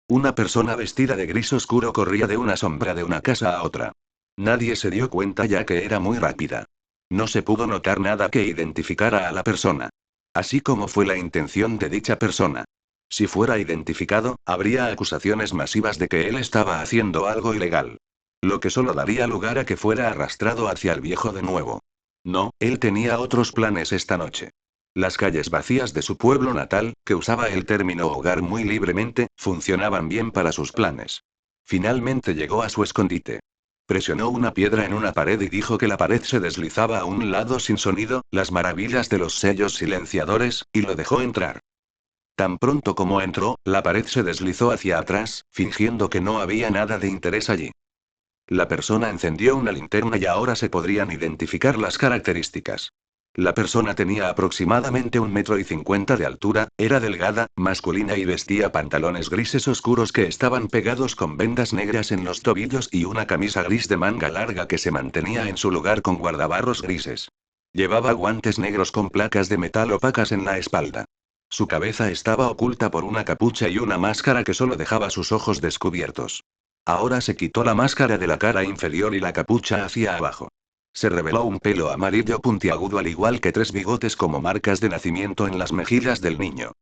Una persona vestida de gris oscuro corría de una sombra de una casa a otra. Nadie se dio cuenta ya que era muy rápida. No se pudo notar nada que identificara a la persona. Así como fue la intención de dicha persona. Si fuera identificado, habría acusaciones masivas de que él estaba haciendo algo ilegal. Lo que solo daría lugar a que fuera arrastrado hacia el viejo de nuevo. No, él tenía otros planes esta noche. Las calles vacías de su pueblo natal, que usaba el término hogar muy libremente, funcionaban bien para sus planes. Finalmente llegó a su escondite. Presionó una piedra en una pared y dijo que la pared se deslizaba a un lado sin sonido, las maravillas de los sellos silenciadores, y lo dejó entrar. Tan pronto como entró, la pared se deslizó hacia atrás, fingiendo que no había nada de interés allí. La persona encendió una linterna y ahora se podrían identificar las características. La persona tenía aproximadamente 1,50 m de altura, era delgada, masculina y vestía pantalones grises oscuros que estaban pegados con vendas negras en los tobillos y una camisa gris de manga larga que se mantenía en su lugar con guardabarros grises. Llevaba guantes negros con placas de metal opacas en la espalda. Su cabeza estaba oculta por una capucha y una máscara que solo dejaba sus ojos descubiertos. Ahora se quitó la máscara de la cara inferior y la capucha hacia abajo. Se reveló un pelo amarillo puntiagudo al igual que 3 bigotes como marcas de nacimiento en las mejillas del niño.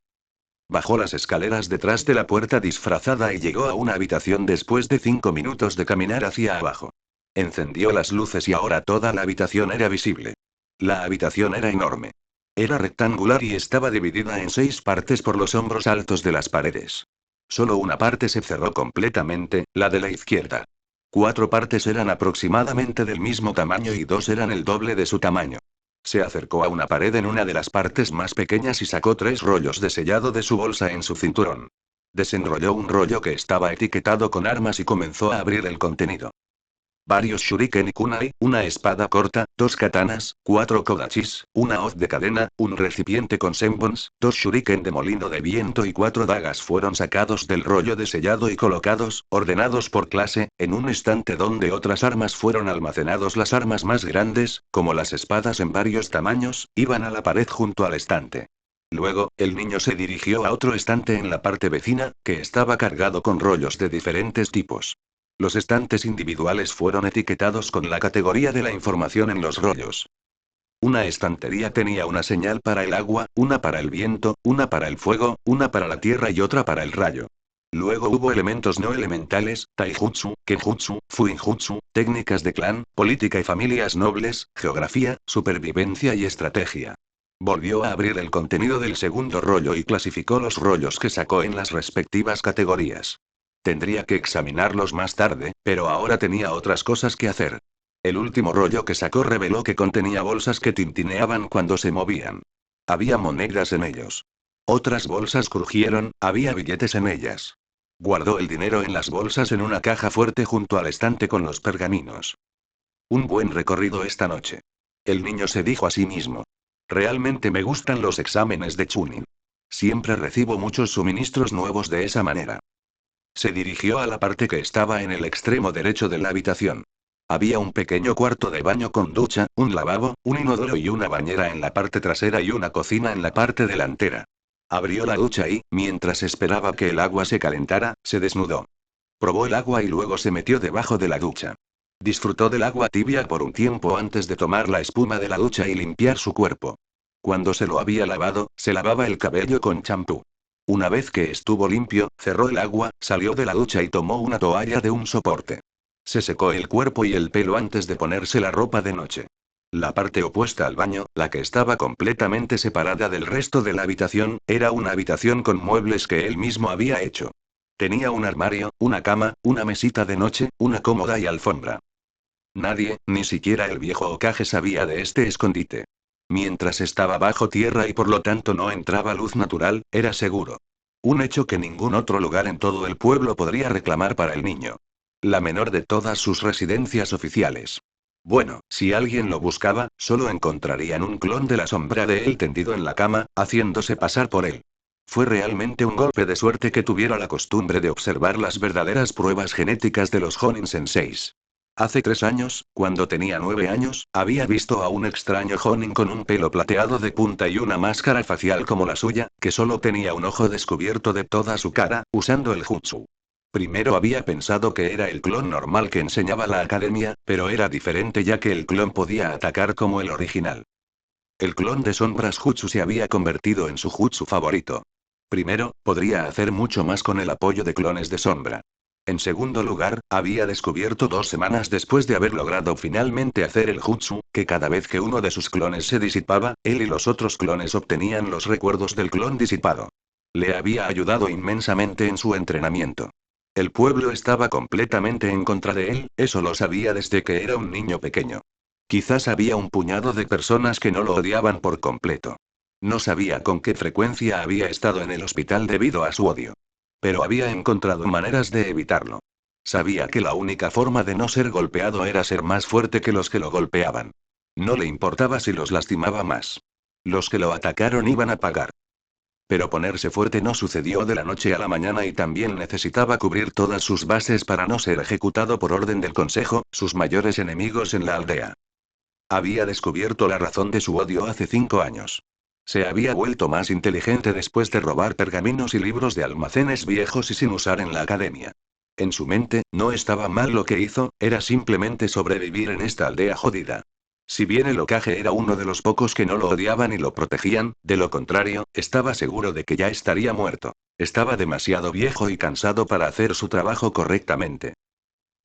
Bajó las escaleras detrás de la puerta disfrazada y llegó a una habitación después de 5 minutos de caminar hacia abajo. Encendió las luces y ahora toda la habitación era visible. La habitación era enorme. Era rectangular y estaba dividida en 6 partes por los hombros altos de las paredes. Solo una parte se cerró completamente, la de la izquierda. 4 partes eran aproximadamente del mismo tamaño y 2 eran el doble de su tamaño. Se acercó a una pared en una de las partes más pequeñas y sacó 3 rollos de sellado de su bolsa en su cinturón. Desenrolló un rollo que estaba etiquetado con armas y comenzó a abrir el contenido. Varios shuriken y kunai, una espada corta, 2 katanas, 4 kodachis, una hoz de cadena, un recipiente con senbons, 2 shuriken de molino de viento y 4 dagas fueron sacados del rollo de sellado y colocados, ordenados por clase, en un estante donde otras armas fueron almacenados. Las armas más grandes, como las espadas en varios tamaños, iban a la pared junto al estante. Luego, el niño se dirigió a otro estante en la parte vecina, que estaba cargado con rollos de diferentes tipos. Los estantes individuales fueron etiquetados con la categoría de la información en los rollos. Una estantería tenía una señal para el agua, una para el viento, una para el fuego, una para la tierra y otra para el rayo. Luego hubo elementos no elementales, taijutsu, kenjutsu, fuinjutsu, técnicas de clan, política y familias nobles, geografía, supervivencia y estrategia. Volvió a abrir el contenido del segundo rollo y clasificó los rollos que sacó en las respectivas categorías. Tendría que examinarlos más tarde, pero ahora tenía otras cosas que hacer. El último rollo que sacó reveló que contenía bolsas que tintineaban cuando se movían. Había monedas en ellos. Otras bolsas crujieron, había billetes en ellas. Guardó el dinero en las bolsas en una caja fuerte junto al estante con los pergaminos. Un buen recorrido esta noche. El niño se dijo a sí mismo. Realmente me gustan los exámenes de Chunin. Siempre recibo muchos suministros nuevos de esa manera. Se dirigió a la parte que estaba en el extremo derecho de la habitación. Había un pequeño cuarto de baño con ducha, un lavabo, un inodoro y una bañera en la parte trasera y una cocina en la parte delantera. Abrió la ducha y, mientras esperaba que el agua se calentara, se desnudó. Probó el agua y luego se metió debajo de la ducha. Disfrutó del agua tibia por un tiempo antes de tomar la espuma de la ducha y limpiar su cuerpo. Cuando se lo había lavado, se lavaba el cabello con champú. Una vez que estuvo limpio, cerró el agua, salió de la ducha y tomó una toalla de un soporte. Se secó el cuerpo y el pelo antes de ponerse la ropa de noche. La parte opuesta al baño, la que estaba completamente separada del resto de la habitación, era una habitación con muebles que él mismo había hecho. Tenía un armario, una cama, una mesita de noche, una cómoda y alfombra. Nadie, ni siquiera el viejo Okage sabía de este escondite. Mientras estaba bajo tierra y por lo tanto no entraba luz natural, era seguro. Un hecho que ningún otro lugar en todo el pueblo podría reclamar para el niño. La menor de todas sus residencias oficiales. Bueno, si alguien lo buscaba, solo encontrarían un clon de la sombra de él tendido en la cama, haciéndose pasar por él. Fue realmente un golpe de suerte que tuviera la costumbre de observar las verdaderas pruebas genéticas de los Jonin Senseis. Hace 3 años, cuando tenía 9 años, había visto a un extraño Jonin con un pelo plateado de punta y una máscara facial como la suya, que solo tenía un ojo descubierto de toda su cara, usando el jutsu. Primero había pensado que era el clon normal que enseñaba la academia, pero era diferente ya que el clon podía atacar como el original. El clon de sombras Jutsu se había convertido en su jutsu favorito. Primero, podría hacer mucho más con el apoyo de clones de sombra. En segundo lugar, había descubierto 2 semanas después de haber logrado finalmente hacer el jutsu, que cada vez que uno de sus clones se disipaba, él y los otros clones obtenían los recuerdos del clon disipado. Le había ayudado inmensamente en su entrenamiento. El pueblo estaba completamente en contra de él, eso lo sabía desde que era un niño pequeño. Quizás había un puñado de personas que no lo odiaban por completo. No sabía con qué frecuencia había estado en el hospital debido a su odio. Pero había encontrado maneras de evitarlo. Sabía que la única forma de no ser golpeado era ser más fuerte que los que lo golpeaban. No le importaba si los lastimaba más. Los que lo atacaron iban a pagar. Pero ponerse fuerte no sucedió de la noche a la mañana y también necesitaba cubrir todas sus bases para no ser ejecutado por orden del Consejo, sus mayores enemigos en la aldea. Había descubierto la razón de su odio hace 5 años. Se había vuelto más inteligente después de robar pergaminos y libros de almacenes viejos y sin usar en la academia. En su mente, no estaba mal lo que hizo, era simplemente sobrevivir en esta aldea jodida. Si bien el Hokage era uno de los pocos que no lo odiaban y lo protegían, de lo contrario, estaba seguro de que ya estaría muerto. Estaba demasiado viejo y cansado para hacer su trabajo correctamente.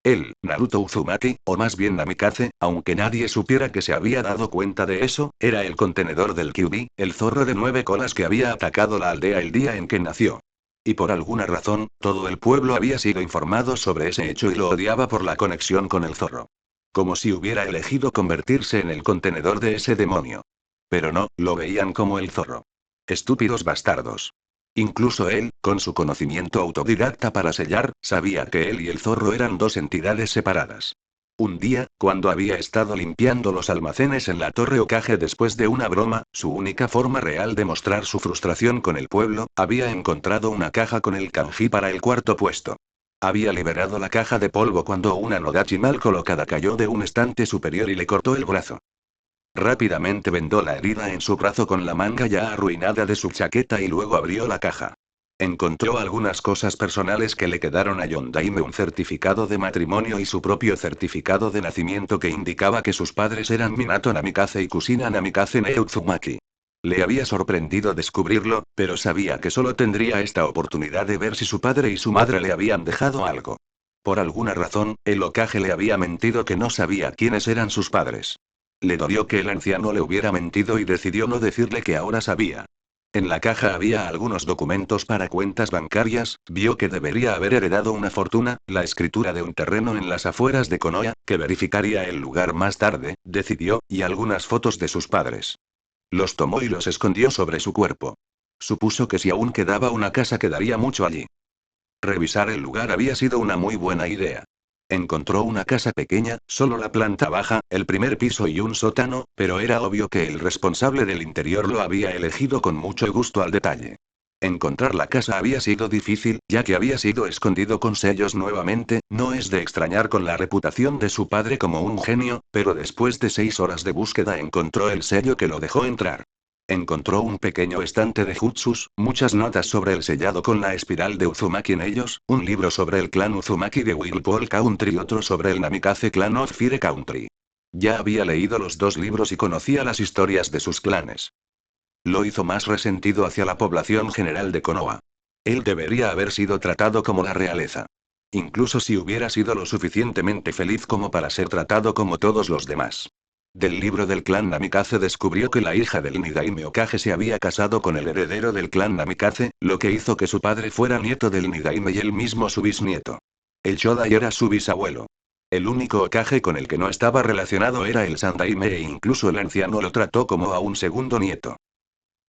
Él, Naruto Uzumaki, o más bien Namikaze, aunque nadie supiera que se había dado cuenta de eso, era el contenedor del Kyuubi, el zorro de 9 colas que había atacado la aldea el día en que nació. Y por alguna razón, todo el pueblo había sido informado sobre ese hecho y lo odiaba por la conexión con el zorro. Como si hubiera elegido convertirse en el contenedor de ese demonio. Pero no, lo veían como el zorro. Estúpidos bastardos. Incluso él, con su conocimiento autodidacta para sellar, sabía que él y el zorro eran dos entidades separadas. Un día, cuando había estado limpiando los almacenes en la Torre Hokage después de una broma, su única forma real de mostrar su frustración con el pueblo, había encontrado una caja con el kanji para el cuarto puesto. Había liberado la caja de polvo cuando una Nodachi mal colocada cayó de un estante superior y le cortó el brazo. Rápidamente vendó la herida en su brazo con la manga ya arruinada de su chaqueta y luego abrió la caja. Encontró algunas cosas personales que le quedaron a Yondaime, un certificado de matrimonio y su propio certificado de nacimiento que indicaba que sus padres eran Minato Namikaze y Kusina Namikaze no Uzumaki. Le había sorprendido descubrirlo, pero sabía que solo tendría esta oportunidad de ver si su padre y su madre le habían dejado algo. Por alguna razón, el Hokage le había mentido que no sabía quiénes eran sus padres. Le dolió que el anciano le hubiera mentido y decidió no decirle que ahora sabía. En la caja había algunos documentos para cuentas bancarias, vio que debería haber heredado una fortuna, la escritura de un terreno en las afueras de Konoha, que verificaría el lugar más tarde, decidió, y algunas fotos de sus padres. Los tomó y los escondió sobre su cuerpo. Supuso que si aún quedaba una casa quedaría mucho allí. Revisar el lugar había sido una muy buena idea. Encontró una casa pequeña, solo la planta baja, el primer piso y un sótano, pero era obvio que el responsable del interior lo había elegido con mucho gusto al detalle. Encontrar la casa había sido difícil, ya que había sido escondido con sellos nuevamente, no es de extrañar con la reputación de su padre como un genio, pero después de 6 horas de búsqueda encontró el sello que lo dejó entrar. Encontró un pequeño estante de jutsus, muchas notas sobre el sellado con la espiral de Uzumaki en ellos, un libro sobre el clan Uzumaki de Whirlpool Country y otro sobre el Namikaze Clan of Fire Country. Ya había leído los dos libros y conocía las historias de sus clanes. Lo hizo más resentido hacia la población general de Konoha. Él debería haber sido tratado como la realeza. Incluso si hubiera sido lo suficientemente feliz como para ser tratado como todos los demás. Del libro del clan Namikaze descubrió que la hija del Nidaime Hokage se había casado con el heredero del clan Namikaze, lo que hizo que su padre fuera nieto del Nidaime y él mismo su bisnieto. El Shodai era su bisabuelo. El único Hokage con el que no estaba relacionado era el Sandaime e incluso el anciano lo trató como a un segundo nieto.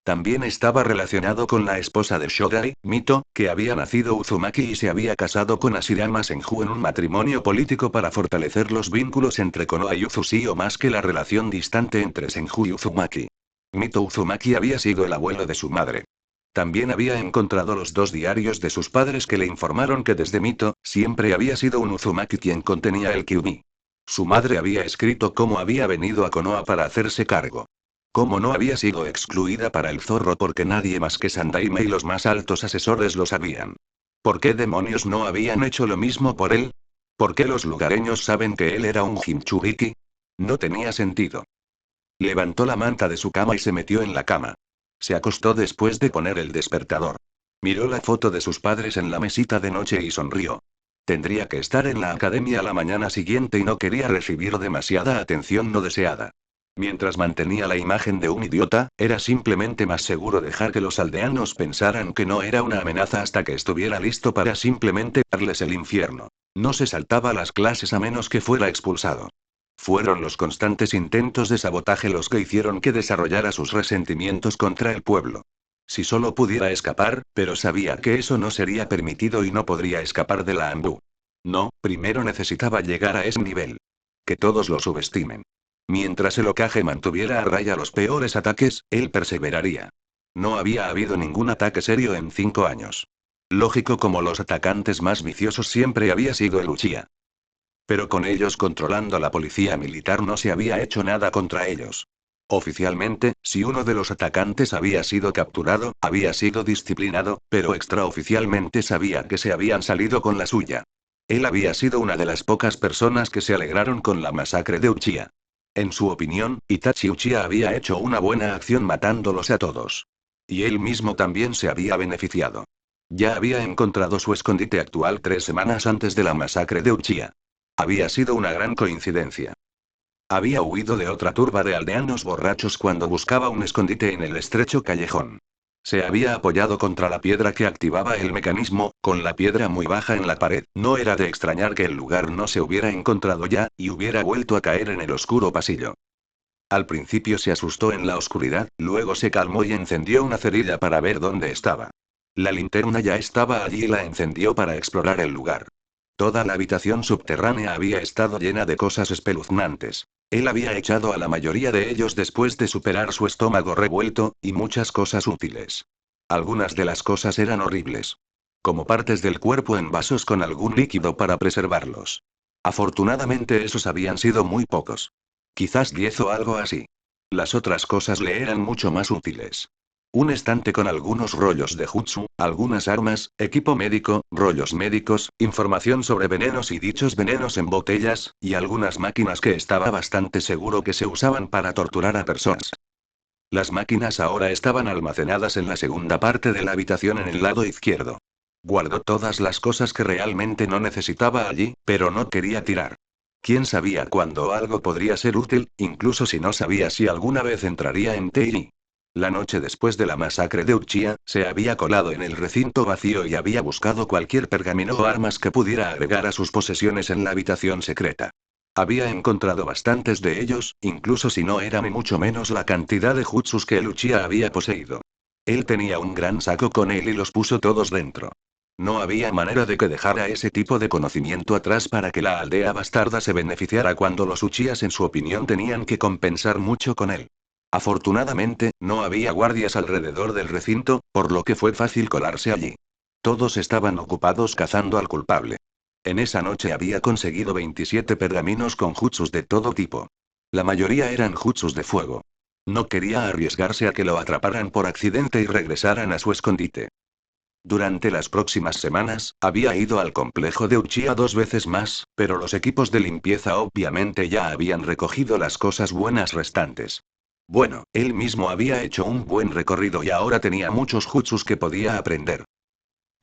También estaba relacionado con la esposa de Shodai, Mito, que había nacido Uzumaki y se había casado con Ashirama Senju en un matrimonio político para fortalecer los vínculos entre Konoha y Uzushio más que la relación distante entre Senju y Uzumaki. Mito Uzumaki había sido el abuelo de su madre. También había encontrado los dos diarios de sus padres que le informaron que desde Mito, siempre había sido un Uzumaki quien contenía el Kyuubi. Su madre había escrito cómo había venido a Konoha para hacerse cargo. Cómo no había sido excluida para el zorro porque nadie más que Sandaime y los más altos asesores lo sabían. ¿Por qué demonios no habían hecho lo mismo por él? ¿Por qué los lugareños saben que él era un Jinchuriki? No tenía sentido. Levantó la manta de su cama y se metió en la cama. Se acostó después de poner el despertador. Miró la foto de sus padres en la mesita de noche y sonrió. Tendría que estar en la academia la mañana siguiente y no quería recibir demasiada atención no deseada. Mientras mantenía la imagen de un idiota, era simplemente más seguro dejar que los aldeanos pensaran que no era una amenaza hasta que estuviera listo para simplemente darles el infierno. No se saltaba las clases a menos que fuera expulsado. Fueron los constantes intentos de sabotaje los que hicieron que desarrollara sus resentimientos contra el pueblo. Si solo pudiera escapar, pero sabía que eso no sería permitido y no podría escapar de la Ambu. No, primero necesitaba llegar a ese nivel. Que todos lo subestimen. Mientras el Hokage mantuviera a raya los peores ataques, él perseveraría. No había habido ningún ataque serio en 5 años. Lógico, como los atacantes más viciosos siempre había sido el Uchiha. Pero con ellos controlando la policía militar no se había hecho nada contra ellos. Oficialmente, si uno de los atacantes había sido capturado, había sido disciplinado, pero extraoficialmente sabía que se habían salido con la suya. Él había sido una de las pocas personas que se alegraron con la masacre de Uchiha. En su opinión, Itachi Uchiha había hecho una buena acción matándolos a todos. Y él mismo también se había beneficiado. Ya había encontrado su escondite actual 3 semanas antes de la masacre de Uchiha. Había sido una gran coincidencia. Había huido de otra turba de aldeanos borrachos cuando buscaba un escondite en el estrecho callejón. Se había apoyado contra la piedra que activaba el mecanismo, con la piedra muy baja en la pared. No era de extrañar que el lugar no se hubiera encontrado ya, y hubiera vuelto a caer en el oscuro pasillo. Al principio se asustó en la oscuridad, luego se calmó y encendió una cerilla para ver dónde estaba. La linterna ya estaba allí y la encendió para explorar el lugar. Toda la habitación subterránea había estado llena de cosas espeluznantes. Él había echado a la mayoría de ellos después de superar su estómago revuelto, y muchas cosas útiles. Algunas de las cosas eran horribles. Como partes del cuerpo en vasos con algún líquido para preservarlos. Afortunadamente esos habían sido muy pocos. Quizás 10 o algo así. Las otras cosas le eran mucho más útiles. Un estante con algunos rollos de jutsu, algunas armas, equipo médico, rollos médicos, información sobre venenos y dichos venenos en botellas, y algunas máquinas que estaba bastante seguro que se usaban para torturar a personas. Las máquinas ahora estaban almacenadas en la segunda parte de la habitación en el lado izquierdo. Guardó todas las cosas que realmente no necesitaba allí, pero no quería tirar. ¿Quién sabía cuándo algo podría ser útil, incluso si no sabía si alguna vez entraría en Teiri? La noche después de la masacre de Uchiha, se había colado en el recinto vacío y había buscado cualquier pergamino o armas que pudiera agregar a sus posesiones en la habitación secreta. Había encontrado bastantes de ellos, incluso si no era ni mucho menos la cantidad de jutsus que el Uchiha había poseído. Él tenía un gran saco con él y los puso todos dentro. No había manera de que dejara ese tipo de conocimiento atrás para que la aldea bastarda se beneficiara cuando los Uchihas en su opinión tenían que compensar mucho con él. Afortunadamente, no había guardias alrededor del recinto, por lo que fue fácil colarse allí. Todos estaban ocupados cazando al culpable. En esa noche había conseguido 27 pergaminos con jutsus de todo tipo. La mayoría eran jutsus de fuego. No quería arriesgarse a que lo atraparan por accidente y regresaran a su escondite. Durante las próximas semanas, había ido al complejo de Uchiha 2 veces más, pero los equipos de limpieza obviamente ya habían recogido las cosas buenas restantes. Bueno, él mismo había hecho un buen recorrido y ahora tenía muchos jutsus que podía aprender.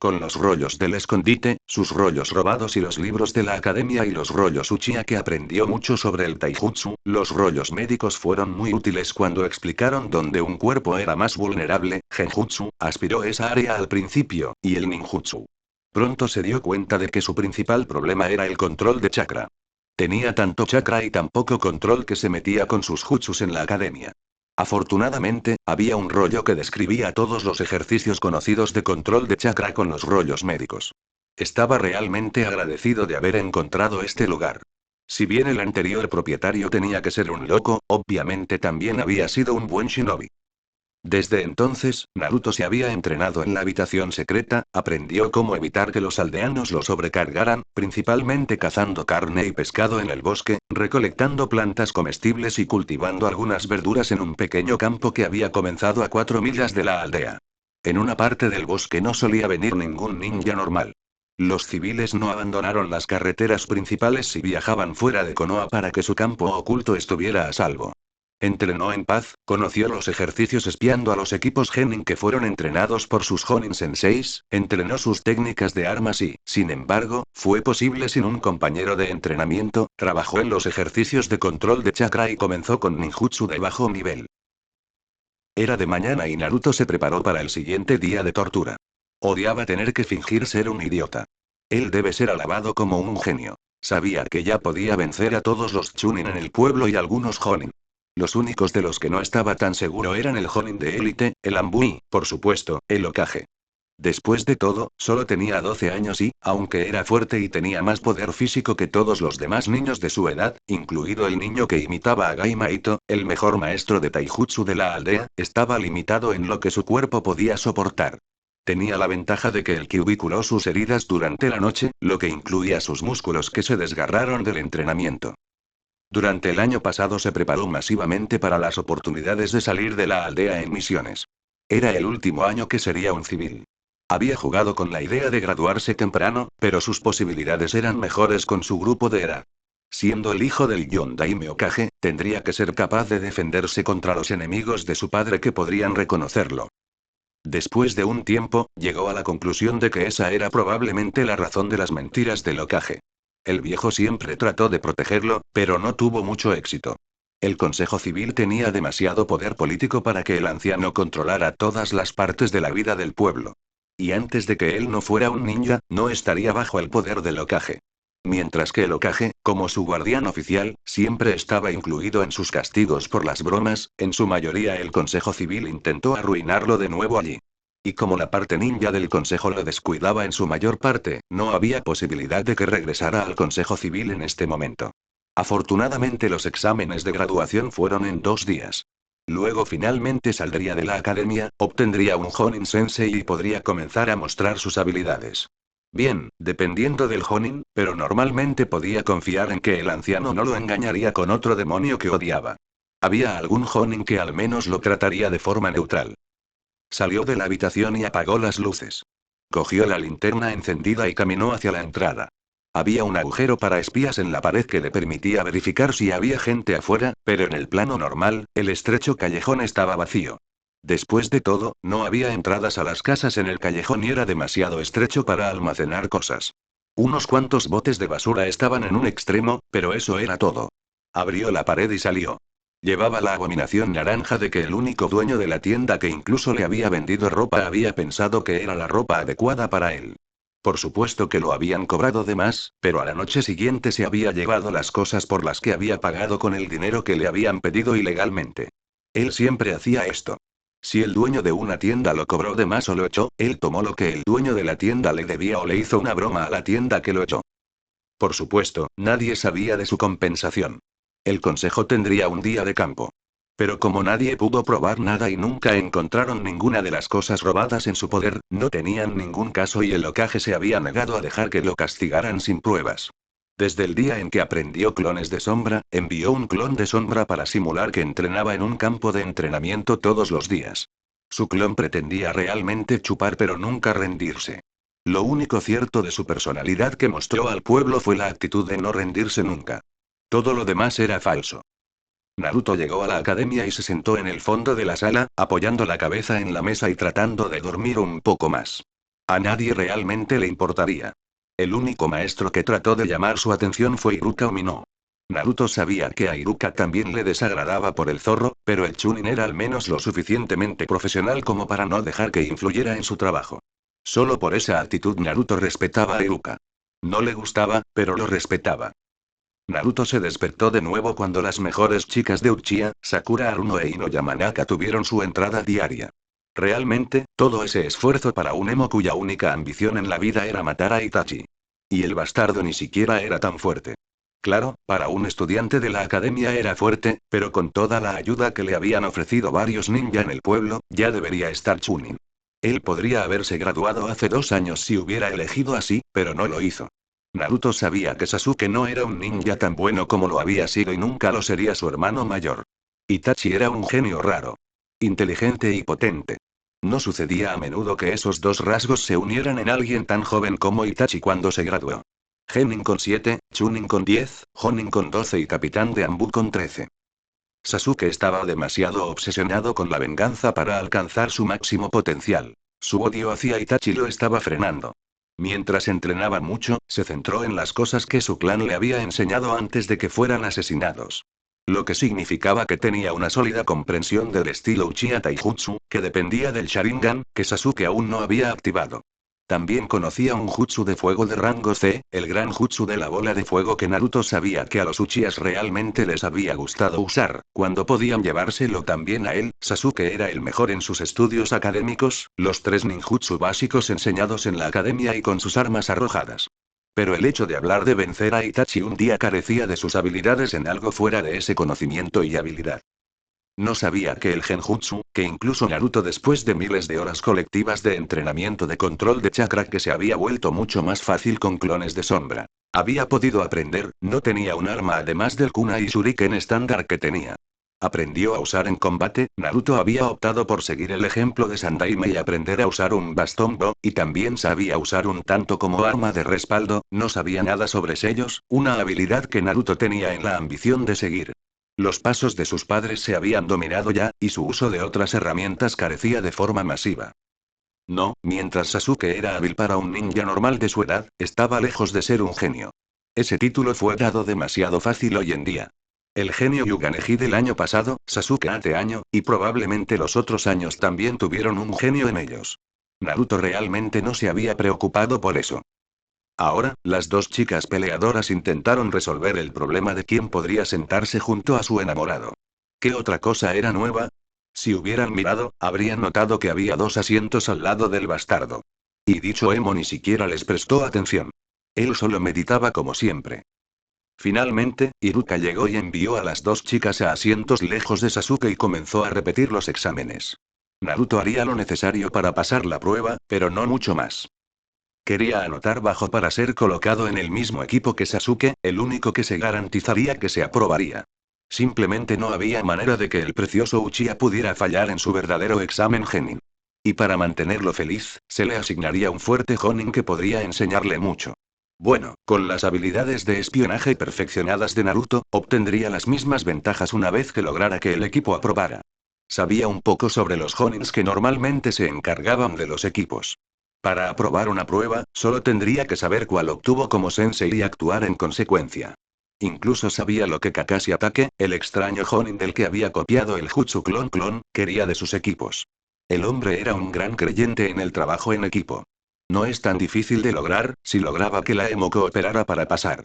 Con los rollos del escondite, sus rollos robados y los libros de la academia y los rollos Uchiha que aprendió mucho sobre el taijutsu, los rollos médicos fueron muy útiles cuando explicaron dónde un cuerpo era más vulnerable. Genjutsu aspiró esa área al principio, y el ninjutsu. Pronto se dio cuenta de que su principal problema era el control de chakra. Tenía tanto chakra y tan poco control que se metía con sus jutsus en la academia. Afortunadamente, había un rollo que describía todos los ejercicios conocidos de control de chakra con los rollos médicos. Estaba realmente agradecido de haber encontrado este lugar. Si bien el anterior propietario tenía que ser un loco, obviamente también había sido un buen shinobi. Desde entonces, Naruto se había entrenado en la habitación secreta, aprendió cómo evitar que los aldeanos lo sobrecargaran, principalmente cazando carne y pescado en el bosque, recolectando plantas comestibles y cultivando algunas verduras en un pequeño campo que había comenzado a 4 millas de la aldea. En una parte del bosque no solía venir ningún ninja normal. Los civiles no abandonaron las carreteras principales y viajaban fuera de Konoha para que su campo oculto estuviera a salvo. Entrenó en paz, conoció los ejercicios espiando a los equipos Genin que fueron entrenados por sus Jonin senseis, entrenó sus técnicas de armas y, sin embargo, fue posible sin un compañero de entrenamiento, trabajó en los ejercicios de control de chakra y comenzó con ninjutsu de bajo nivel. Era de mañana y Naruto se preparó para el siguiente día de tortura. Odiaba tener que fingir ser un idiota. Él debe ser alabado como un genio. Sabía que ya podía vencer a todos los Chunin en el pueblo y algunos Jonin. Los únicos de los que no estaba tan seguro eran el Jonin de élite, el Anbu y, por supuesto, el Hokage. Después de todo, solo tenía 12 años y, aunque era fuerte y tenía más poder físico que todos los demás niños de su edad, incluido el niño que imitaba a Gaima Ito, el mejor maestro de taijutsu de la aldea, estaba limitado en lo que su cuerpo podía soportar. Tenía la ventaja de que el Kyuubi curó sus heridas durante la noche, lo que incluía sus músculos que se desgarraron del entrenamiento. Durante el año pasado se preparó masivamente para las oportunidades de salir de la aldea en misiones. Era el último año que sería un civil. Había jugado con la idea de graduarse temprano, pero sus posibilidades eran mejores con su grupo de edad. Siendo el hijo del Yondaime Hokage, tendría que ser capaz de defenderse contra los enemigos de su padre que podrían reconocerlo. Después de un tiempo, llegó a la conclusión de que esa era probablemente la razón de las mentiras del Hokage. El viejo siempre trató de protegerlo, pero no tuvo mucho éxito. El Consejo Civil tenía demasiado poder político para que el anciano controlara todas las partes de la vida del pueblo. Y antes de que él no fuera un ninja, no estaría bajo el poder del Hokage. Mientras que el Hokage, como su guardián oficial, siempre estaba incluido en sus castigos por las bromas, en su mayoría el Consejo Civil intentó arruinarlo de nuevo allí. Y como la parte ninja del Consejo lo descuidaba en su mayor parte, no había posibilidad de que regresara al Consejo Civil en este momento. Afortunadamente los exámenes de graduación fueron en 2 días. Luego finalmente saldría de la academia, obtendría un Jonin Sensei y podría comenzar a mostrar sus habilidades. Bien, dependiendo del Jonin, pero normalmente podía confiar en que el anciano no lo engañaría con otro demonio que odiaba. Había algún Jonin que al menos lo trataría de forma neutral. Salió de la habitación y apagó las luces. Cogió la linterna encendida y caminó hacia la entrada. Había un agujero para espías en la pared que le permitía verificar si había gente afuera, pero en el plano normal, el estrecho callejón estaba vacío. Después de todo, no había entradas a las casas en el callejón y era demasiado estrecho para almacenar cosas. Unos cuantos botes de basura estaban en un extremo, pero eso era todo. Abrió la pared y salió. Llevaba la abominación naranja de que el único dueño de la tienda que incluso le había vendido ropa había pensado que era la ropa adecuada para él. Por supuesto que lo habían cobrado de más, pero a la noche siguiente se había llevado las cosas por las que había pagado con el dinero que le habían pedido ilegalmente. Él siempre hacía esto. Si el dueño de una tienda lo cobró de más o lo echó, él tomó lo que el dueño de la tienda le debía o le hizo una broma a la tienda que lo echó. Por supuesto, nadie sabía de su compensación. El consejo tendría un día de campo. Pero como nadie pudo probar nada y nunca encontraron ninguna de las cosas robadas en su poder, no tenían ningún caso y el Hokage se había negado a dejar que lo castigaran sin pruebas. Desde el día en que aprendió clones de sombra, envió un clon de sombra para simular que entrenaba en un campo de entrenamiento todos los días. Su clon pretendía realmente chupar pero nunca rendirse. Lo único cierto de su personalidad que mostró al pueblo fue la actitud de no rendirse nunca. Todo lo demás era falso. Naruto llegó a la academia y se sentó en el fondo de la sala, apoyando la cabeza en la mesa y tratando de dormir un poco más. A nadie realmente le importaría. El único maestro que trató de llamar su atención fue Iruka Umino. Naruto sabía que a Iruka también le desagradaba por el zorro, pero el Chunin era al menos lo suficientemente profesional como para no dejar que influyera en su trabajo. Solo por esa actitud Naruto respetaba a Iruka. No le gustaba, pero lo respetaba. Naruto se despertó de nuevo cuando las mejores chicas de Uchiha, Sakura Haruno e Ino Yamanaka tuvieron su entrada diaria. Realmente, todo ese esfuerzo para un emo cuya única ambición en la vida era matar a Itachi. Y el bastardo ni siquiera era tan fuerte. Claro, para un estudiante de la academia era fuerte, pero con toda la ayuda que le habían ofrecido varios ninja en el pueblo, ya debería estar Chunin. Él podría haberse graduado hace 2 años si hubiera elegido así, pero no lo hizo. Naruto sabía que Sasuke no era un ninja tan bueno como lo había sido y nunca lo sería su hermano mayor. Itachi era un genio raro. Inteligente y potente. No sucedía a menudo que esos dos rasgos se unieran en alguien tan joven como Itachi cuando se graduó. Genin con 7, Chunin con 10, Jonin con 12 y Capitán de Ambu con 13. Sasuke estaba demasiado obsesionado con la venganza para alcanzar su máximo potencial. Su odio hacia Itachi lo estaba frenando. Mientras entrenaba mucho, se centró en las cosas que su clan le había enseñado antes de que fueran asesinados. Lo que significaba que tenía una sólida comprensión del estilo Uchiha Taijutsu, que dependía del Sharingan, que Sasuke aún no había activado. También conocía un jutsu de fuego de rango C, el gran jutsu de la bola de fuego que Naruto sabía que a los Uchihas realmente les había gustado usar, cuando podían llevárselo también a él. Sasuke era el mejor en sus estudios académicos, los 3 ninjutsu básicos enseñados en la academia y con sus armas arrojadas. Pero el hecho de hablar de vencer a Itachi un día carecía de sus habilidades en algo fuera de ese conocimiento y habilidad. No sabía que el genjutsu, que incluso Naruto después de miles de horas colectivas de entrenamiento de control de chakra que se había vuelto mucho más fácil con clones de sombra, había podido aprender, no tenía un arma además del kunai y shuriken estándar que tenía. Aprendió a usar en combate. Naruto había optado por seguir el ejemplo de Sandaime y aprender a usar un bastón Bo, y también sabía usar un tanto como arma de respaldo. No sabía nada sobre sellos, una habilidad que Naruto tenía en la ambición de seguir. Los pasos de sus padres se habían dominado ya, y su uso de otras herramientas carecía de forma masiva. No, mientras Sasuke era hábil para un ninja normal de su edad, estaba lejos de ser un genio. Ese título fue dado demasiado fácil hoy en día. El genio Yuganeji del año pasado, Sasuke este año, y probablemente los otros años también tuvieron un genio en ellos. Naruto realmente no se había preocupado por eso. Ahora, las dos chicas peleadoras intentaron resolver el problema de quién podría sentarse junto a su enamorado. ¿Qué otra cosa era nueva? Si hubieran mirado, habrían notado que había 2 asientos al lado del bastardo. Y dicho Emo ni siquiera les prestó atención. Él solo meditaba como siempre. Finalmente, Iruka llegó y envió a las dos chicas a asientos lejos de Sasuke y comenzó a repetir los exámenes. Naruto haría lo necesario para pasar la prueba, pero no mucho más. Quería anotar bajo para ser colocado en el mismo equipo que Sasuke, el único que se garantizaría que se aprobaría. Simplemente no había manera de que el precioso Uchiha pudiera fallar en su verdadero examen Genin. Y para mantenerlo feliz, se le asignaría un fuerte Jonin que podría enseñarle mucho. Bueno, con las habilidades de espionaje perfeccionadas de Naruto, obtendría las mismas ventajas una vez que lograra que el equipo aprobara. Sabía un poco sobre los Jonins que normalmente se encargaban de los equipos. Para aprobar una prueba, solo tendría que saber cuál obtuvo como sensei y actuar en consecuencia. Incluso sabía lo que Kakashi Atake, el extraño Jonin del que había copiado el Jutsu Clon Clon, quería de sus equipos. El hombre era un gran creyente en el trabajo en equipo. No es tan difícil de lograr, si lograba que la emo cooperara para pasar.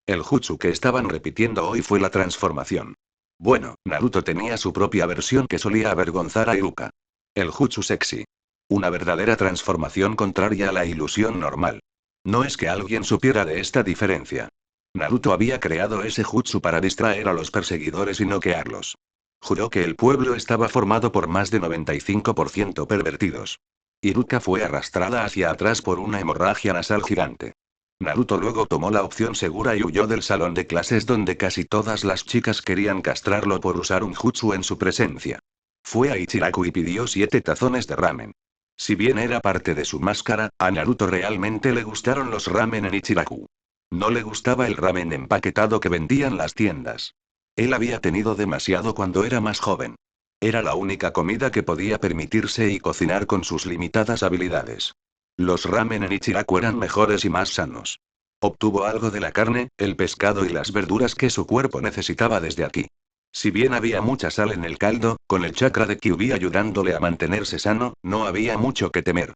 El jutsu que estaban repitiendo hoy fue la transformación. Bueno, Naruto tenía su propia versión que solía avergonzar a Iruka. El jutsu sexy. Una verdadera transformación contraria a la ilusión normal. No es que alguien supiera de esta diferencia. Naruto había creado ese jutsu para distraer a los perseguidores y noquearlos. Juró que el pueblo estaba formado por más de 95% pervertidos. Iruka fue arrastrada hacia atrás por una hemorragia nasal gigante. Naruto luego tomó la opción segura y huyó del salón de clases donde casi todas las chicas querían castrarlo por usar un jutsu en su presencia. Fue a Ichiraku y pidió 7 tazones de ramen. Si bien era parte de su máscara, a Naruto realmente le gustaron los ramen en Ichiraku. No le gustaba el ramen empaquetado que vendían las tiendas. Él había tenido demasiado cuando era más joven. Era la única comida que podía permitirse y cocinar con sus limitadas habilidades. Los ramen en Ichiraku eran mejores y más sanos. Obtuvo algo de la carne, el pescado y las verduras que su cuerpo necesitaba desde aquí. Si bien había mucha sal en el caldo, con el chakra de Kyuubi ayudándole a mantenerse sano, no había mucho que temer.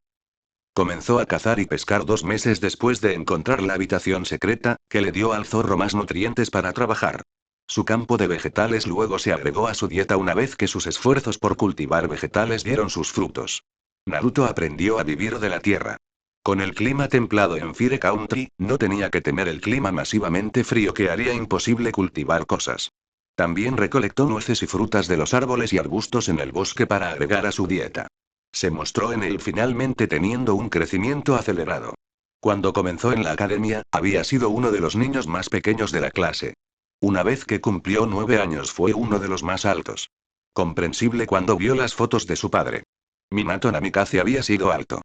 Comenzó a cazar y pescar 2 meses después de encontrar la habitación secreta, que le dio al zorro más nutrientes para trabajar. Su campo de vegetales luego se agregó a su dieta una vez que sus esfuerzos por cultivar vegetales dieron sus frutos. Naruto aprendió a vivir de la tierra. Con el clima templado en Fire Country, no tenía que temer el clima masivamente frío que haría imposible cultivar cosas. También recolectó nueces y frutas de los árboles y arbustos en el bosque para agregar a su dieta. Se mostró en él finalmente teniendo un crecimiento acelerado. Cuando comenzó en la academia, había sido uno de los niños más pequeños de la clase. Una vez que cumplió 9 años fue uno de los más altos. Comprensible cuando vio las fotos de su padre. Minato Namikaze había sido alto.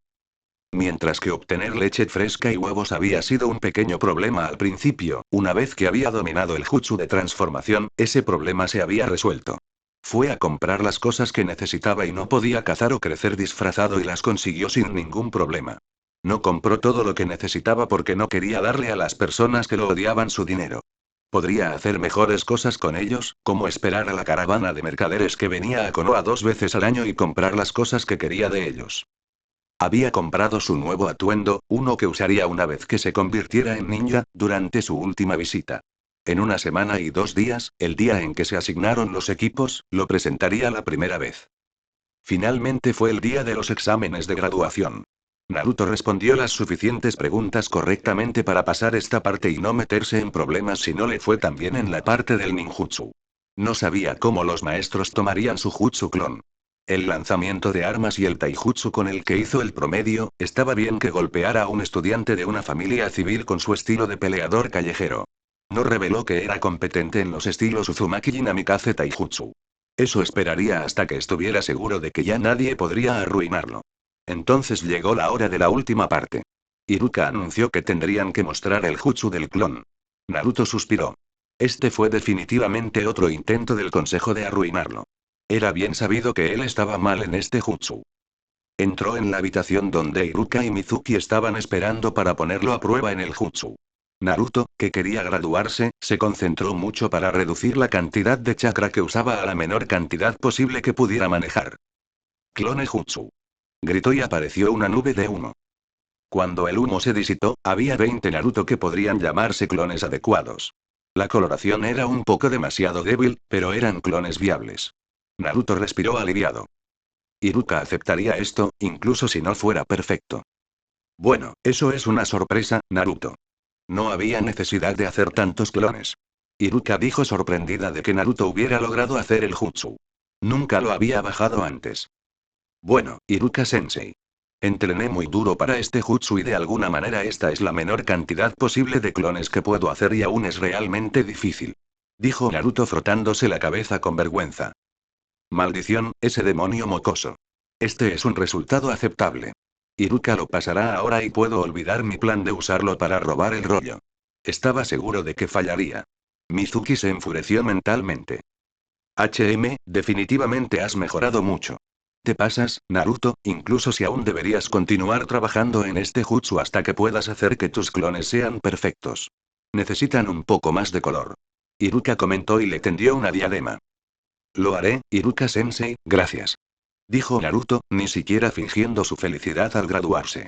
Mientras que obtener leche fresca y huevos había sido un pequeño problema al principio, una vez que había dominado el jutsu de transformación, ese problema se había resuelto. Fue a comprar las cosas que necesitaba y no podía cazar o crecer disfrazado y las consiguió sin ningún problema. No compró todo lo que necesitaba porque no quería darle a las personas que lo odiaban su dinero. Podría hacer mejores cosas con ellos, como esperar a la caravana de mercaderes que venía a Konoha 2 veces al año y comprar las cosas que quería de ellos. Había comprado su nuevo atuendo, uno que usaría una vez que se convirtiera en ninja, durante su última visita. En 1 semana y 2 días, el día en que se asignaron los equipos, lo presentaría la primera vez. Finalmente fue el día de los exámenes de graduación. Naruto respondió las suficientes preguntas correctamente para pasar esta parte y no meterse en problemas si no le fue tan bien en la parte del ninjutsu. No sabía cómo los maestros tomarían su jutsu clon. El lanzamiento de armas y el taijutsu con el que hizo el promedio, estaba bien que golpeara a un estudiante de una familia civil con su estilo de peleador callejero. No reveló que era competente en los estilos Uzumaki y Namikaze taijutsu. Eso esperaría hasta que estuviera seguro de que ya nadie podría arruinarlo. Entonces llegó la hora de la última parte. Iruka anunció que tendrían que mostrar el jutsu del clon. Naruto suspiró. Este fue definitivamente otro intento del consejo de arruinarlo. Era bien sabido que él estaba mal en este jutsu. Entró en la habitación donde Iruka y Mizuki estaban esperando para ponerlo a prueba en el jutsu. Naruto, que quería graduarse, se concentró mucho para reducir la cantidad de chakra que usaba a la menor cantidad posible que pudiera manejar. Clone Jutsu. Gritó y apareció una nube de humo. Cuando el humo se disipó, había 20 Naruto que podrían llamarse clones adecuados. La coloración era un poco demasiado débil, pero eran clones viables. Naruto respiró aliviado. Iruka aceptaría esto, incluso si no fuera perfecto. Bueno, eso es una sorpresa, Naruto. No había necesidad de hacer tantos clones. Iruka dijo sorprendida de que Naruto hubiera logrado hacer el jutsu. Nunca lo había bajado antes. Bueno, Iruka-sensei. Entrené muy duro para este jutsu y de alguna manera esta es la menor cantidad posible de clones que puedo hacer y aún es realmente difícil. Dijo Naruto frotándose la cabeza con vergüenza. Maldición, ese demonio mocoso. Este es un resultado aceptable. Iruka lo pasará ahora y puedo olvidar mi plan de usarlo para robar el rollo. Estaba seguro de que fallaría. Mizuki se enfureció mentalmente. Definitivamente has mejorado mucho. Te pasas, Naruto, incluso si aún deberías continuar trabajando en este jutsu hasta que puedas hacer que tus clones sean perfectos. Necesitan un poco más de color. Iruka comentó y le tendió una diadema. Lo haré, Iruka-sensei, gracias. Dijo Naruto, ni siquiera fingiendo su felicidad al graduarse.